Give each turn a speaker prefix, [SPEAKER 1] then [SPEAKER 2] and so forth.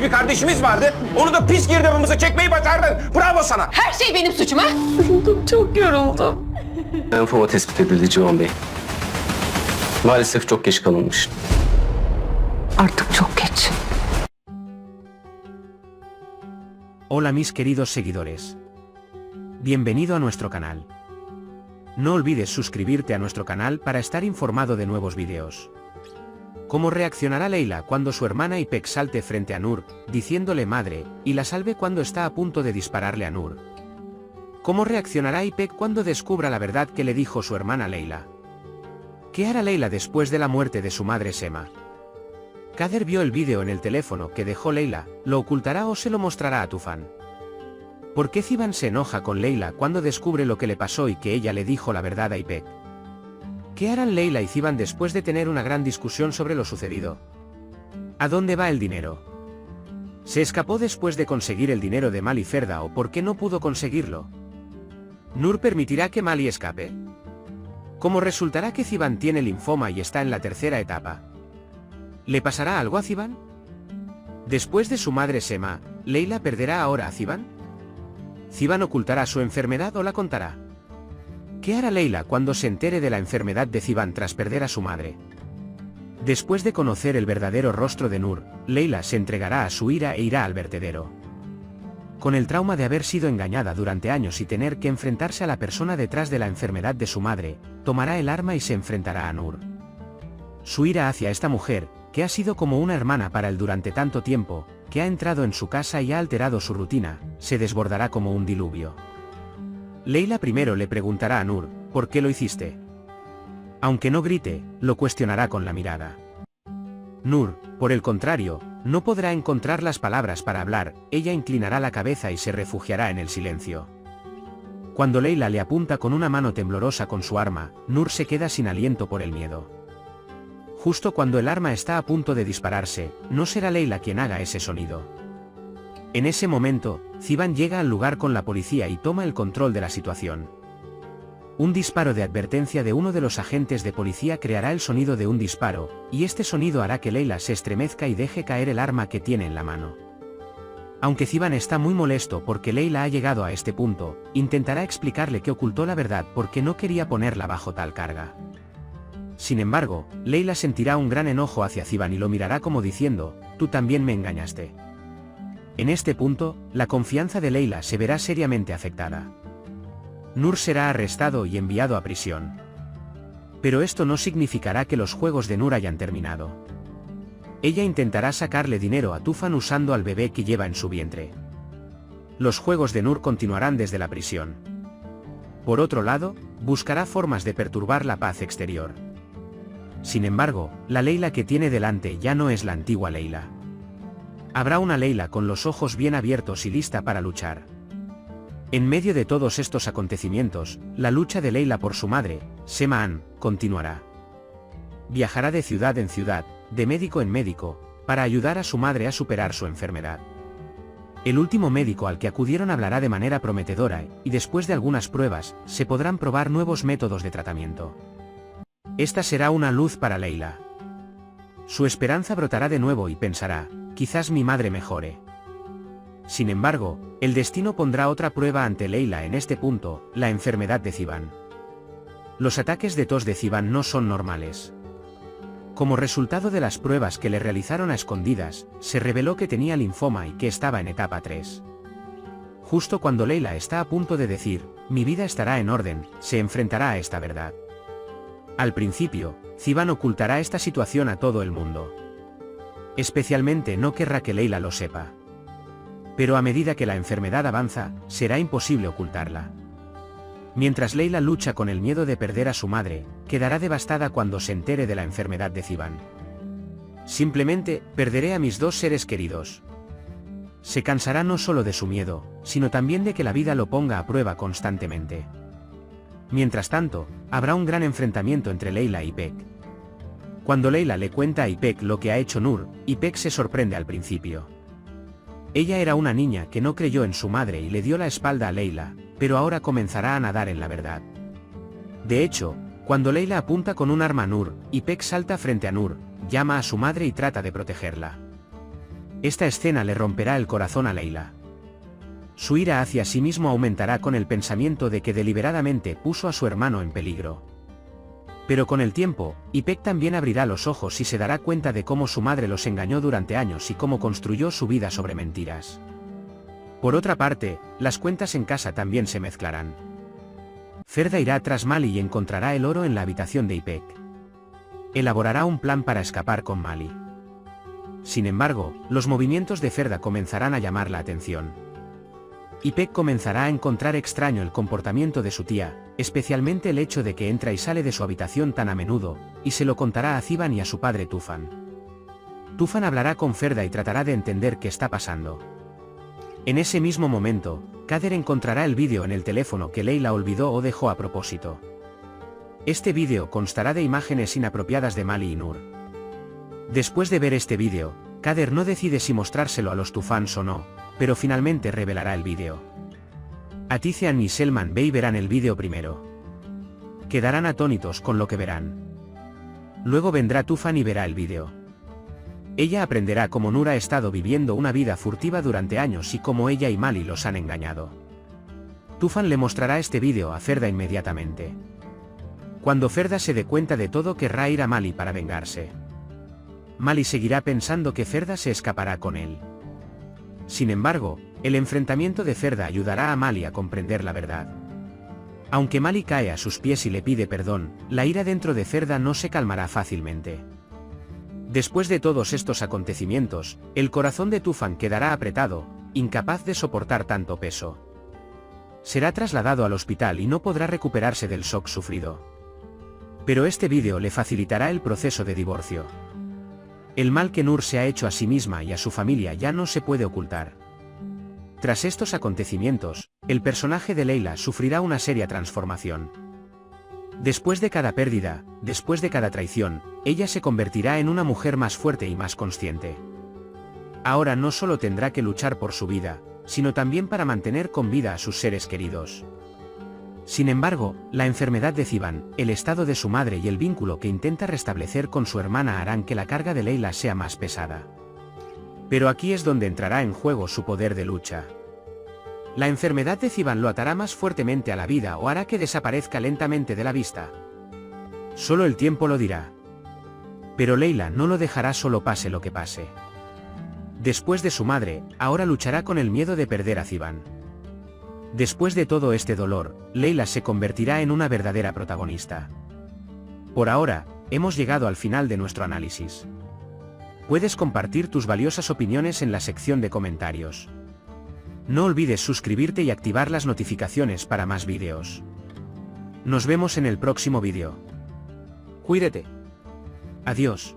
[SPEAKER 1] bir kardeşimiz vardı. Onu da pis girdabımıza çekmeyi başardın. Bravo sana.
[SPEAKER 2] Her şey benim suçum ha?
[SPEAKER 3] Çok yoruldum.
[SPEAKER 4] Lenfoma tespit edildi Civan Bey. Maalesef çok geç kalınmış.
[SPEAKER 3] Artık çok geç.
[SPEAKER 5] Hola mis queridos seguidores. Bienvenido a nuestro canal. No olvides suscribirte a nuestro canal para estar informado de nuevos videos. ¿Cómo reaccionará Leila cuando su hermana İpek salte frente a Nur, diciéndole madre, y la salve cuando está a punto de dispararle a Nur? ¿Cómo reaccionará İpek cuando descubra la verdad que le dijo su hermana Leila? ¿Qué hará Leila después de la muerte de su madre Sema? Kader vio el vídeo en el teléfono que dejó Leila, ¿lo ocultará o se lo mostrará a Tufan? ¿Por qué Civan se enoja con Leila cuando descubre lo que le pasó y que ella le dijo la verdad a İpek? ¿Qué harán Leila y Civan después de tener una gran discusión sobre lo sucedido? ¿A dónde va el dinero? ¿Se escapó después de conseguir el dinero de Mali Ferda o por qué no pudo conseguirlo? ¿Nur permitirá que Mali escape? ¿Cómo resultará que Civan tiene linfoma y está en la tercera etapa? ¿Le pasará algo a Civan? Después de su madre Sema, ¿Leila perderá ahora a Civan? ¿Civan ocultará su enfermedad o la contará? ¿Qué hará Leila cuando se entere de la enfermedad de Civan tras perder a su madre? Después de conocer el verdadero rostro de Nur, Leila se entregará a su ira e irá al vertedero. Con el trauma de haber sido engañada durante años y tener que enfrentarse a la persona detrás de la enfermedad de su madre, tomará el arma y se enfrentará a Nur. Su ira hacia esta mujer, que ha sido como una hermana para él durante tanto tiempo, que ha entrado en su casa y ha alterado su rutina, se desbordará como un diluvio. Leila primero le preguntará a Nur, ¿por qué lo hiciste? Aunque no grite, lo cuestionará con la mirada. Nur, por el contrario, no podrá encontrar las palabras para hablar, ella inclinará la cabeza y se refugiará en el silencio. Cuando Leila le apunta con una mano temblorosa con su arma, Nur se queda sin aliento por el miedo. Justo cuando el arma está a punto de dispararse, no será Leila quien haga ese sonido. En ese momento, Civan llega al lugar con la policía y toma el control de la situación. Un disparo de advertencia de uno de los agentes de policía creará el sonido de un disparo, y este sonido hará que Leila se estremezca y deje caer el arma que tiene en la mano. Aunque Civan está muy molesto porque Leila ha llegado a este punto, intentará explicarle que ocultó la verdad porque no quería ponerla bajo tal carga. Sin embargo, Leila sentirá un gran enojo hacia Civan y lo mirará como diciendo, tú también me engañaste. En este punto, la confianza de Leila se verá seriamente afectada. Nur será arrestado y enviado a prisión. Pero esto no significará que los juegos de Nur hayan terminado. Ella intentará sacarle dinero a Tufan usando al bebé que lleva en su vientre. Los juegos de Nur continuarán desde la prisión. Por otro lado, buscará formas de perturbar la paz exterior. Sin embargo, la Leila que tiene delante ya no es la antigua Leila. Habrá una Leila con los ojos bien abiertos y lista para luchar. En medio de todos estos acontecimientos, la lucha de Leila por su madre, Sema Han, continuará. Viajará de ciudad en ciudad, de médico en médico, para ayudar a su madre a superar su enfermedad. El último médico al que acudieron hablará de manera prometedora, y después de algunas pruebas, se podrán probar nuevos métodos de tratamiento. Esta será una luz para Leila. Su esperanza brotará de nuevo y pensará, quizás mi madre mejore. Sin embargo, el destino pondrá otra prueba ante Leila en este punto, la enfermedad de Civan. Los ataques de tos de Civan no son normales. Como resultado de las pruebas que le realizaron a escondidas, se reveló que tenía linfoma y que estaba en etapa 3. Justo cuando Leila está a punto de decir, mi vida estará en orden, se enfrentará a esta verdad. Al principio, Civan ocultará esta situación a todo el mundo. Especialmente no querrá que Leila lo sepa. Pero a medida que la enfermedad avanza, será imposible ocultarla. Mientras Leila lucha con el miedo de perder a su madre, quedará devastada cuando se entere de la enfermedad de Civan. Simplemente, perderé a mis dos seres queridos. Se cansará no solo de su miedo, sino también de que la vida lo ponga a prueba constantemente. Mientras tanto, habrá un gran enfrentamiento entre Leila y İpek. Cuando Leila le cuenta a İpek lo que ha hecho Nur, İpek se sorprende al principio. Ella era una niña que no creyó en su madre y le dio la espalda a Leila, pero ahora comenzará a nadar en la verdad. De hecho, cuando Leila apunta con un arma a Nur, İpek salta frente a Nur, llama a su madre y trata de protegerla. Esta escena le romperá el corazón a Leila. Su ira hacia sí mismo aumentará con el pensamiento de que deliberadamente puso a su hermano en peligro. Pero con el tiempo, Ipek también abrirá los ojos y se dará cuenta de cómo su madre los engañó durante años y cómo construyó su vida sobre mentiras. Por otra parte, las cuentas en casa también se mezclarán. Ferda irá tras Mali y encontrará el oro en la habitación de Ipek. Elaborará un plan para escapar con Mali. Sin embargo, los movimientos de Ferda comenzarán a llamar la atención. Ipek comenzará a encontrar extraño el comportamiento de su tía, especialmente el hecho de que entra y sale de su habitación tan a menudo, y se lo contará a Ziban y a su padre Tufan. Tufan hablará con Ferda y tratará de entender qué está pasando. En ese mismo momento, Kader encontrará el vídeo en el teléfono que Leila olvidó o dejó a propósito. Este vídeo constará de imágenes inapropiadas de Mali y Nur. Después de ver este vídeo, Kader no decide si mostrárselo a los Tufans o no, pero finalmente revelará el vídeo. Atician y Selman Bey verán el vídeo primero. Quedarán atónitos con lo que verán. Luego vendrá Tufan y verá el vídeo. Ella aprenderá cómo Nur ha estado viviendo una vida furtiva durante años y cómo ella y Mali los han engañado. Tufan le mostrará este vídeo a Ferda inmediatamente. Cuando Ferda se dé cuenta de todo, querrá ir a Mali para vengarse. Mali seguirá pensando que Ferda se escapará con él. Sin embargo, el enfrentamiento de Ferda ayudará a Mali a comprender la verdad. Aunque Mali cae a sus pies y le pide perdón, la ira dentro de Ferda no se calmará fácilmente. Después de todos estos acontecimientos, el corazón de Tufan quedará apretado, incapaz de soportar tanto peso. Será trasladado al hospital y no podrá recuperarse del shock sufrido. Pero este vídeo le facilitará el proceso de divorcio. El mal que Nur se ha hecho a sí misma y a su familia ya no se puede ocultar. Tras estos acontecimientos, el personaje de Leila sufrirá una seria transformación. Después de cada pérdida, después de cada traición, ella se convertirá en una mujer más fuerte y más consciente. Ahora no solo tendrá que luchar por su vida, sino también para mantener con vida a sus seres queridos. Sin embargo, la enfermedad de Ziban, el estado de su madre y el vínculo que intenta restablecer con su hermana harán que la carga de Leila sea más pesada. Pero aquí es donde entrará en juego su poder de lucha. La enfermedad de Ziban lo atará más fuertemente a la vida o hará que desaparezca lentamente de la vista. Solo el tiempo lo dirá. Pero Leila no lo dejará solo pase lo que pase. Después de su madre, ahora luchará con el miedo de perder a Ziban. Después de todo este dolor, Leila se convertirá en una verdadera protagonista. Por ahora, hemos llegado al final de nuestro análisis. Puedes compartir tus valiosas opiniones en la sección de comentarios. No olvides suscribirte y activar las notificaciones para más vídeos. Nos vemos en el próximo vídeo. Cuídate. Adiós.